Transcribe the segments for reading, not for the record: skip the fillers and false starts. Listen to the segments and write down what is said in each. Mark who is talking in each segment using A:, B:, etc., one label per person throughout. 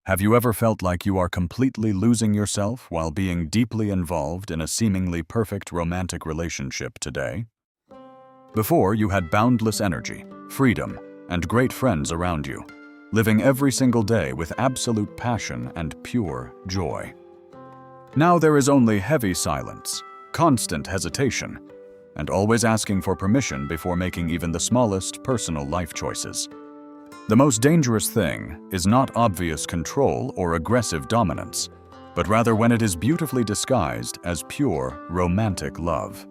A: Have you ever felt like you are completely losing yourself while being deeply involved in a seemingly perfect romantic relationship today? Before, you had boundless energy, freedom, and great friends around you, living every single day with absolute passion and pure joy. Now there is only heavy silence, constant hesitation, and always asking for permission before making even the smallest personal life choices. The most dangerous thing is not obvious control or aggressive dominance, but rather when it is beautifully disguised as pure, romantic love.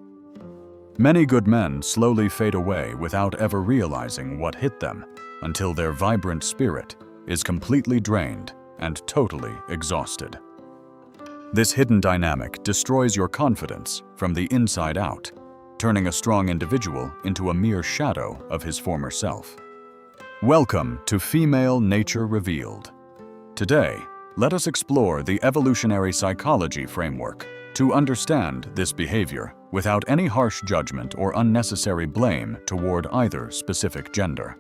A: Many good men slowly fade away without ever realizing what hit them, until their vibrant spirit is completely drained and totally exhausted. This hidden dynamic destroys your confidence from the inside out, turning a strong individual into a mere shadow of his former self. Welcome to Female Nature Revealed. Today, let us explore the evolutionary psychology framework to understand this behavior without any harsh judgment or unnecessary blame toward either specific gender.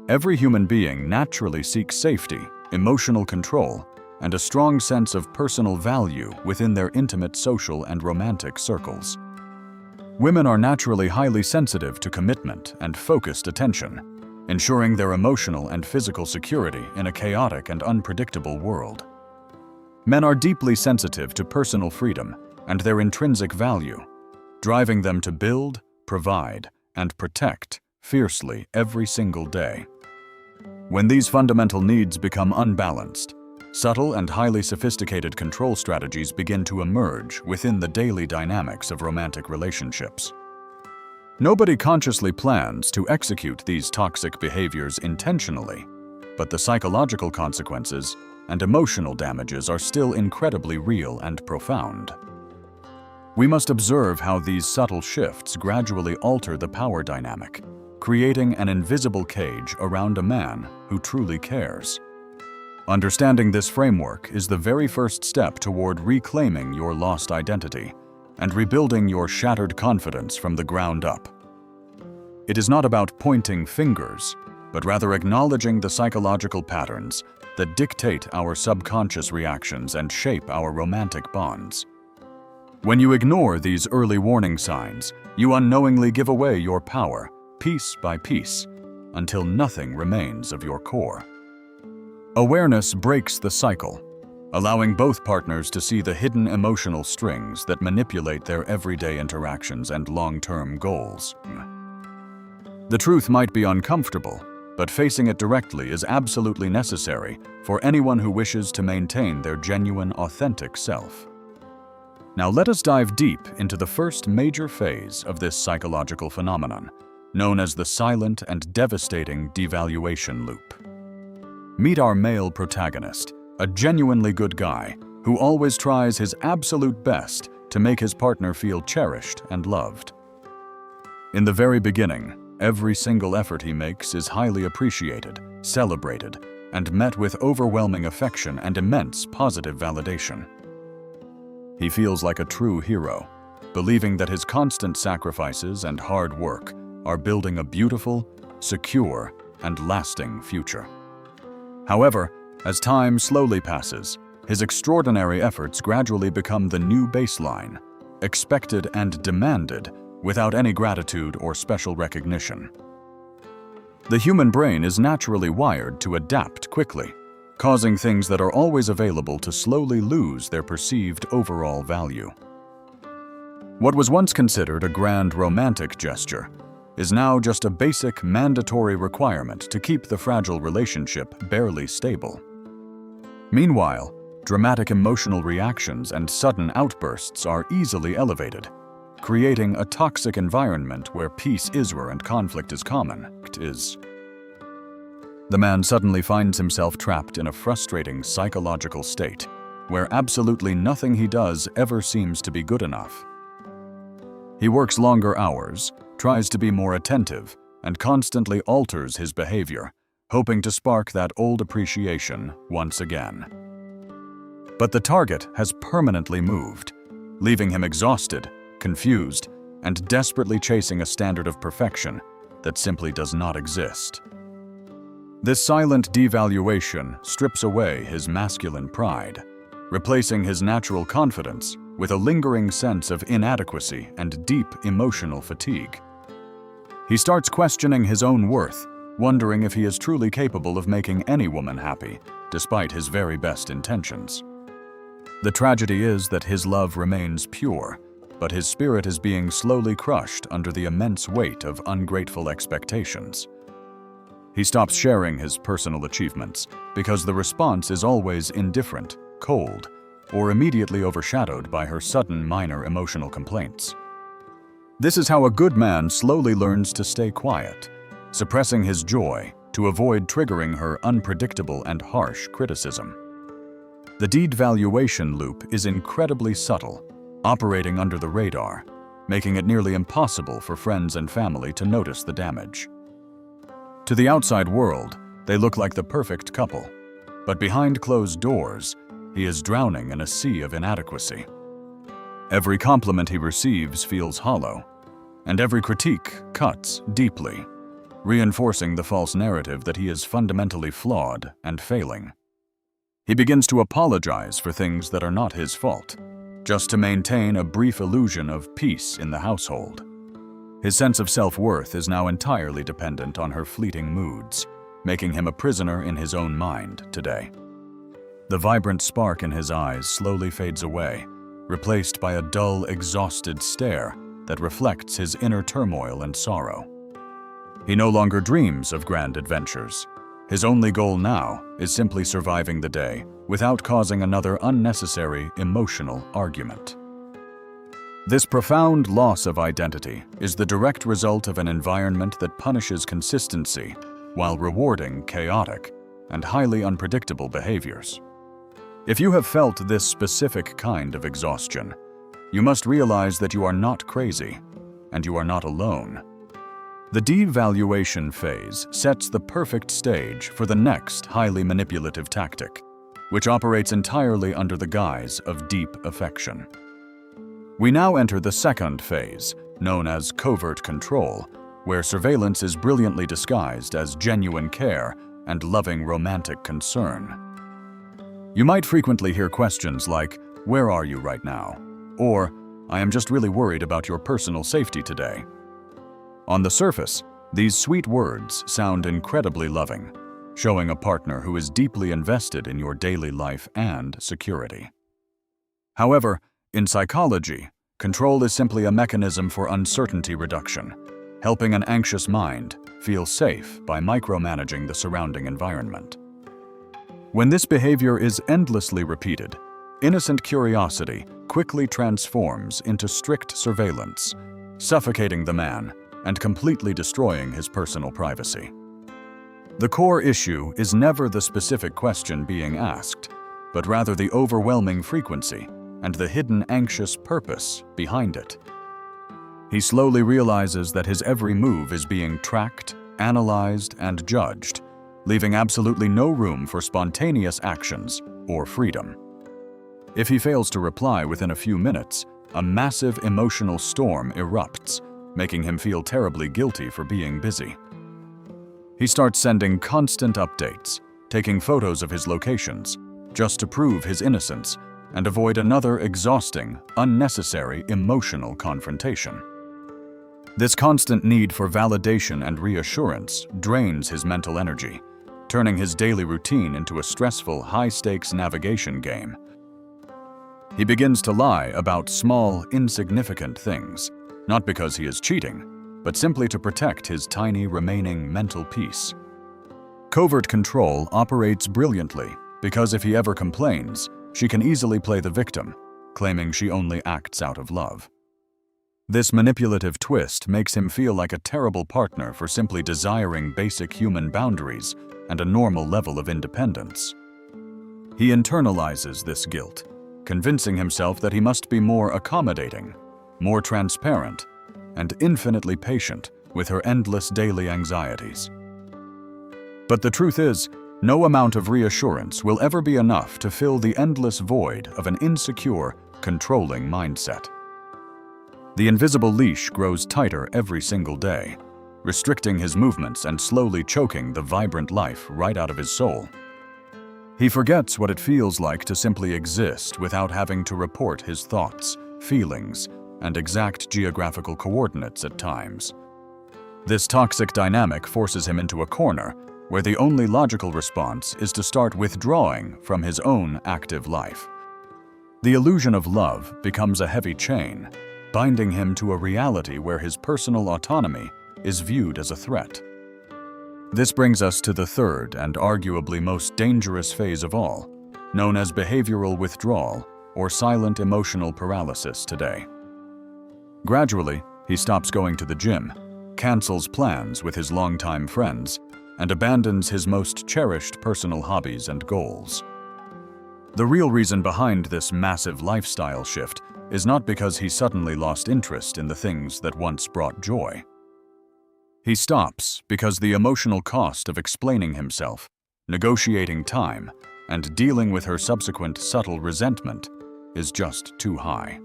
A: Every human being naturally seeks safety, emotional control, and a strong sense of personal value within their intimate social and romantic circles. Women are naturally highly sensitive to commitment and focused attention, ensuring their emotional and physical security in a chaotic and unpredictable world. Men are deeply sensitive to personal freedom and their intrinsic value, driving them to build, provide, and protect fiercely every single day. When these fundamental needs become unbalanced, subtle and highly sophisticated control strategies begin to emerge within the daily dynamics of romantic relationships. Nobody consciously plans to execute these toxic behaviors intentionally, but the psychological consequences and emotional damages are still incredibly real and profound. We must observe how these subtle shifts gradually alter the power dynamic, creating an invisible cage around a man who truly cares. Understanding this framework is the very first step toward reclaiming your lost identity and rebuilding your shattered confidence from the ground up. It is not about pointing fingers, but rather acknowledging the psychological patterns that dictate our subconscious reactions and shape our romantic bonds. When you ignore these early warning signs, you unknowingly give away your power, piece by piece, until nothing remains of your core. Awareness breaks the cycle, allowing both partners to see the hidden emotional strings that manipulate their everyday interactions and long-term goals. The truth might be uncomfortable, but facing it directly is absolutely necessary for anyone who wishes to maintain their genuine, authentic self. Now let us dive deep into the first major phase of this psychological phenomenon, known as the silent and devastating devaluation loop. Meet our male protagonist, a genuinely good guy who always tries his absolute best to make his partner feel cherished and loved. In the very beginning, every single effort he makes is highly appreciated, celebrated, and met with overwhelming affection and immense positive validation. He feels like a true hero, believing that his constant sacrifices and hard work are building a beautiful, secure, and lasting future. However, as time slowly passes, his extraordinary efforts gradually become the new baseline, expected and demanded without any gratitude or special recognition. The human brain is naturally wired to adapt quickly, causing things that are always available to slowly lose their perceived overall value. What was once considered a grand romantic gesture is now just a basic mandatory requirement to keep the fragile relationship barely stable. Meanwhile, dramatic emotional reactions and sudden outbursts are easily elevated, creating a toxic environment where peace is rare and conflict is common. The man suddenly finds himself trapped in a frustrating psychological state, where absolutely nothing he does ever seems to be good enough. He works longer hours, tries to be more attentive, and constantly alters his behavior, hoping to spark that old appreciation once again. But the target has permanently moved, leaving him exhausted, confused, and desperately chasing a standard of perfection that simply does not exist. This silent devaluation strips away his masculine pride, replacing his natural confidence with a lingering sense of inadequacy and deep emotional fatigue. He starts questioning his own worth, wondering if he is truly capable of making any woman happy, despite his very best intentions. The tragedy is that his love remains pure, but his spirit is being slowly crushed under the immense weight of ungrateful expectations. He stops sharing his personal achievements because the response is always indifferent, cold, or immediately overshadowed by her sudden minor emotional complaints. This is how a good man slowly learns to stay quiet, suppressing his joy to avoid triggering her unpredictable and harsh criticism. The devaluation loop is incredibly subtle, operating under the radar, making it nearly impossible for friends and family to notice the damage. To the outside world, they look like the perfect couple, but behind closed doors, he is drowning in a sea of inadequacy. Every compliment he receives feels hollow, and every critique cuts deeply, reinforcing the false narrative that he is fundamentally flawed and failing. He begins to apologize for things that are not his fault, just to maintain a brief illusion of peace in the household. His sense of self-worth is now entirely dependent on her fleeting moods, making him a prisoner in his own mind today. The vibrant spark in his eyes slowly fades away, replaced by a dull, exhausted stare that reflects his inner turmoil and sorrow. He no longer dreams of grand adventures. His only goal now is simply surviving the day without causing another unnecessary emotional argument. This profound loss of identity is the direct result of an environment that punishes consistency while rewarding chaotic and highly unpredictable behaviors. If you have felt this specific kind of exhaustion, you must realize that you are not crazy, and you are not alone. The devaluation phase sets the perfect stage for the next highly manipulative tactic, which operates entirely under the guise of deep affection. We now enter the second phase, known as Covert Control, where surveillance is brilliantly disguised as genuine care and loving romantic concern. You might frequently hear questions like, "Where are you right now?" or "I am just really worried about your personal safety today." On the surface, these sweet words sound incredibly loving, showing a partner who is deeply invested in your daily life and security. However, in psychology, control is simply a mechanism for uncertainty reduction, helping an anxious mind feel safe by micromanaging the surrounding environment. When this behavior is endlessly repeated, innocent curiosity quickly transforms into strict surveillance, suffocating the man and completely destroying his personal privacy. The core issue is never the specific question being asked, but rather the overwhelming frequency and the hidden anxious purpose behind it. He slowly realizes that his every move is being tracked, analyzed, and judged, leaving absolutely no room for spontaneous actions or freedom. If he fails to reply within a few minutes, a massive emotional storm erupts, making him feel terribly guilty for being busy. He starts sending constant updates, taking photos of his locations, just to prove his innocence and avoid another exhausting, unnecessary emotional confrontation. This constant need for validation and reassurance drains his mental energy, turning his daily routine into a stressful, high-stakes navigation game. He begins to lie about small, insignificant things, not because he is cheating, but simply to protect his tiny remaining mental peace. Covert control operates brilliantly because if he ever complains, she can easily play the victim, claiming she only acts out of love. This manipulative twist makes him feel like a terrible partner for simply desiring basic human boundaries and a normal level of independence. He internalizes this guilt, convincing himself that he must be more accommodating, more transparent, and infinitely patient with her endless daily anxieties. But the truth is, no amount of reassurance will ever be enough to fill the endless void of an insecure, controlling mindset. The invisible leash grows tighter every single day, restricting his movements and slowly choking the vibrant life right out of his soul. He forgets what it feels like to simply exist without having to report his thoughts, feelings, and exact geographical coordinates at times. This toxic dynamic forces him into a corner where the only logical response is to start withdrawing from his own active life. The illusion of love becomes a heavy chain, binding him to a reality where his personal autonomy is viewed as a threat. This brings us to the third and arguably most dangerous phase of all, known as behavioral withdrawal or silent emotional paralysis today. Gradually, he stops going to the gym, cancels plans with his longtime friends, and abandons his most cherished personal hobbies and goals. The real reason behind this massive lifestyle shift is not because he suddenly lost interest in the things that once brought joy. He stops because the emotional cost of explaining himself, negotiating time, and dealing with her subsequent subtle resentment is just too high.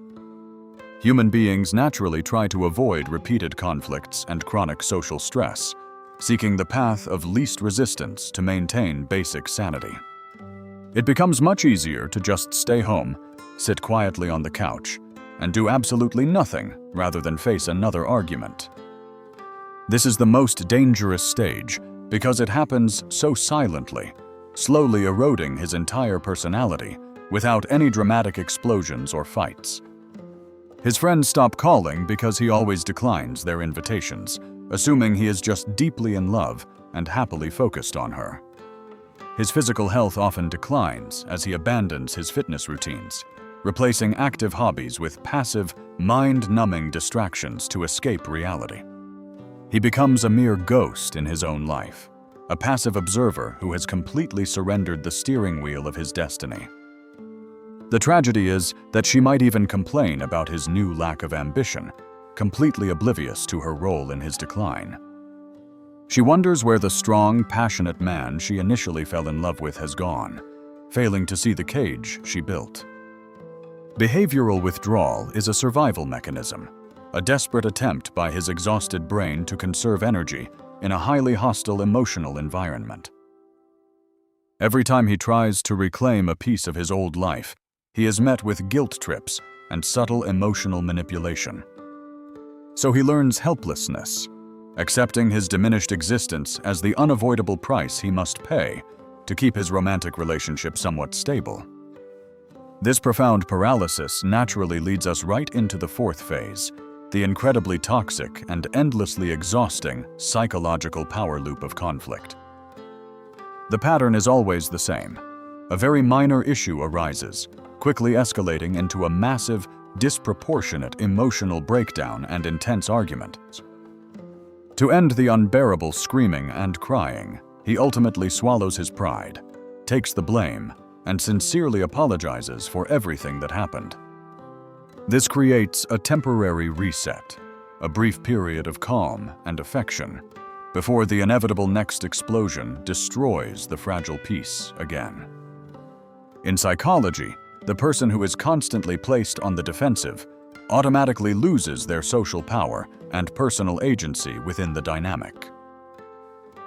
A: Human beings naturally try to avoid repeated conflicts and chronic social stress, seeking the path of least resistance to maintain basic sanity. It becomes much easier to just stay home, sit quietly on the couch, and do absolutely nothing rather than face another argument. This is the most dangerous stage because it happens so silently, slowly eroding his entire personality without any dramatic explosions or fights. His friends stop calling because he always declines their invitations, assuming he is just deeply in love and happily focused on her. His physical health often declines as he abandons his fitness routines, replacing active hobbies with passive, mind-numbing distractions to escape reality. He becomes a mere ghost in his own life, a passive observer who has completely surrendered the steering wheel of his destiny. The tragedy is that she might even complain about his new lack of ambition, completely oblivious to her role in his decline. She wonders where the strong, passionate man she initially fell in love with has gone, failing to see the cage she built. Behavioral withdrawal is a survival mechanism, a desperate attempt by his exhausted brain to conserve energy in a highly hostile emotional environment. Every time he tries to reclaim a piece of his old life, he is met with guilt trips and subtle emotional manipulation. So he learns helplessness, accepting his diminished existence as the unavoidable price he must pay to keep his romantic relationship somewhat stable. This profound paralysis naturally leads us right into the fourth phase, the incredibly toxic and endlessly exhausting psychological power loop of conflict. The pattern is always the same. A very minor issue arises, quickly escalating into a massive, disproportionate emotional breakdown and intense argument. To end the unbearable screaming and crying, he ultimately swallows his pride, takes the blame, and sincerely apologizes for everything that happened. This creates a temporary reset, a brief period of calm and affection, before the inevitable next explosion destroys the fragile peace again. In psychology, the person who is constantly placed on the defensive automatically loses their social power and personal agency within the dynamic.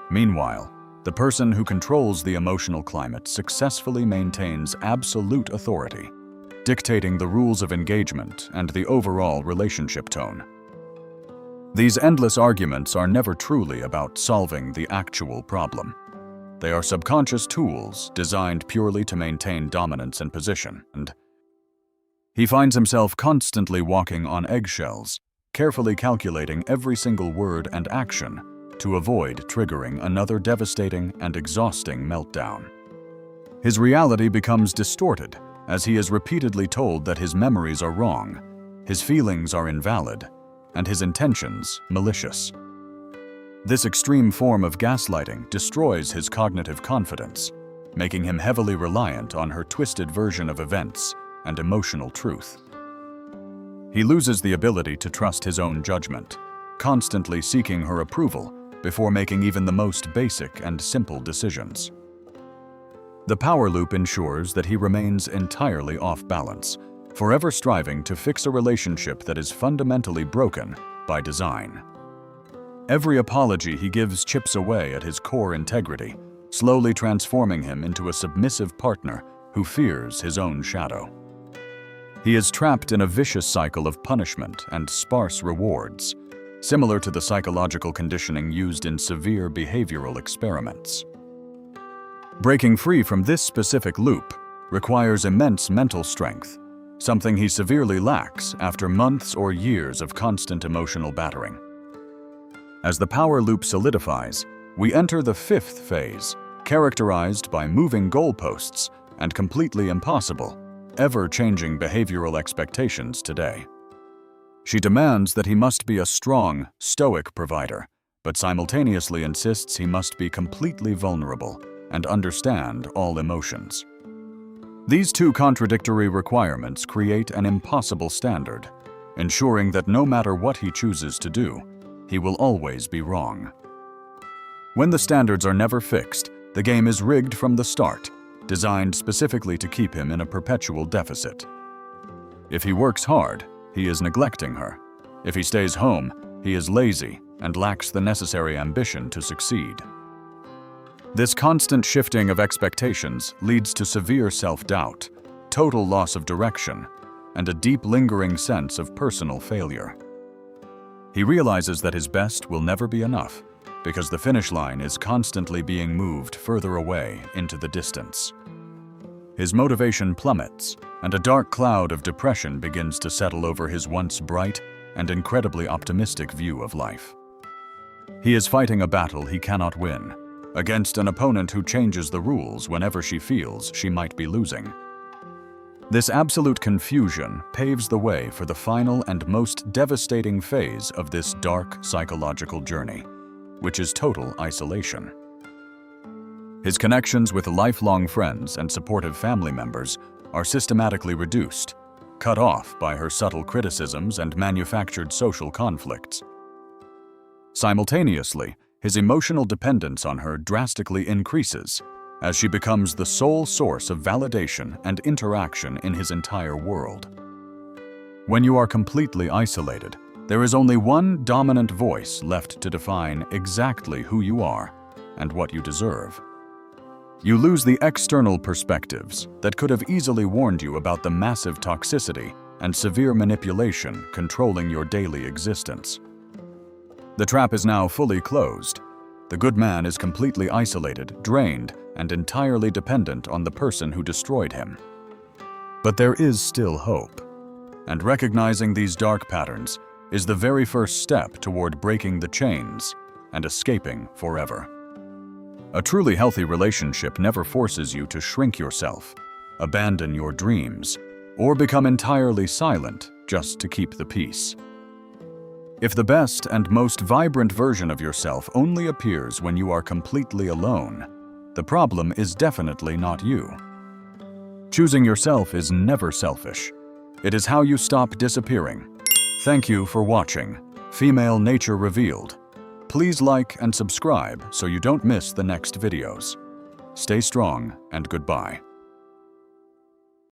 A: Meanwhile, the person who controls the emotional climate successfully maintains absolute authority, dictating the rules of engagement and the overall relationship tone. These endless arguments are never truly about solving the actual problem. They are subconscious tools designed purely to maintain dominance and position, and he finds himself constantly walking on eggshells, carefully calculating every single word and action to avoid triggering another devastating and exhausting meltdown. His reality becomes distorted as he is repeatedly told that his memories are wrong, his feelings are invalid, and his intentions malicious. This extreme form of gaslighting destroys his cognitive confidence, making him heavily reliant on her twisted version of events and emotional truth. He loses the ability to trust his own judgment, constantly seeking her approval before making even the most basic and simple decisions. The power loop ensures that he remains entirely off balance, forever striving to fix a relationship that is fundamentally broken by design. Every apology he gives chips away at his core integrity, slowly transforming him into a submissive partner who fears his own shadow. He is trapped in a vicious cycle of punishment and sparse rewards, similar to the psychological conditioning used in severe behavioral experiments. Breaking free from this specific loop requires immense mental strength, something he severely lacks after months or years of constant emotional battering. As the power loop solidifies, we enter the fifth phase, characterized by moving goalposts and completely impossible, ever-changing behavioral expectations today. She demands that he must be a strong, stoic provider, but simultaneously insists he must be completely vulnerable and understand all emotions. These two contradictory requirements create an impossible standard, ensuring that no matter what he chooses to do, he will always be wrong. When the standards are never fixed, the game is rigged from the start, designed specifically to keep him in a perpetual deficit. If he works hard, he is neglecting her. If he stays home, he is lazy and lacks the necessary ambition to succeed. This constant shifting of expectations leads to severe self-doubt, total loss of direction, and a deep lingering sense of personal failure. He realizes that his best will never be enough, because the finish line is constantly being moved further away into the distance. His motivation plummets, and a dark cloud of depression begins to settle over his once bright and incredibly optimistic view of life. He is fighting a battle he cannot win, against an opponent who changes the rules whenever she feels she might be losing. This absolute confusion paves the way for the final and most devastating phase of this dark psychological journey, which is total isolation. His connections with lifelong friends and supportive family members are systematically reduced, cut off by her subtle criticisms and manufactured social conflicts. Simultaneously, his emotional dependence on her drastically increases, as she becomes the sole source of validation and interaction in his entire world. When you are completely isolated, there is only one dominant voice left to define exactly who you are and what you deserve. You lose the external perspectives that could have easily warned you about the massive toxicity and severe manipulation controlling your daily existence. The trap is now fully closed. The good man is completely isolated, drained, and entirely dependent on the person who destroyed him. But there is still hope, and recognizing these dark patterns is the very first step toward breaking the chains and escaping forever. A truly healthy relationship never forces you to shrink yourself, abandon your dreams, or become entirely silent just to keep the peace. If the best and most vibrant version of yourself only appears when you are completely alone, the problem is definitely not you. Choosing yourself is never selfish. It is how you stop disappearing. Thank you for watching Female Nature Revealed. Please like and subscribe so you don't miss the next videos. Stay strong and goodbye.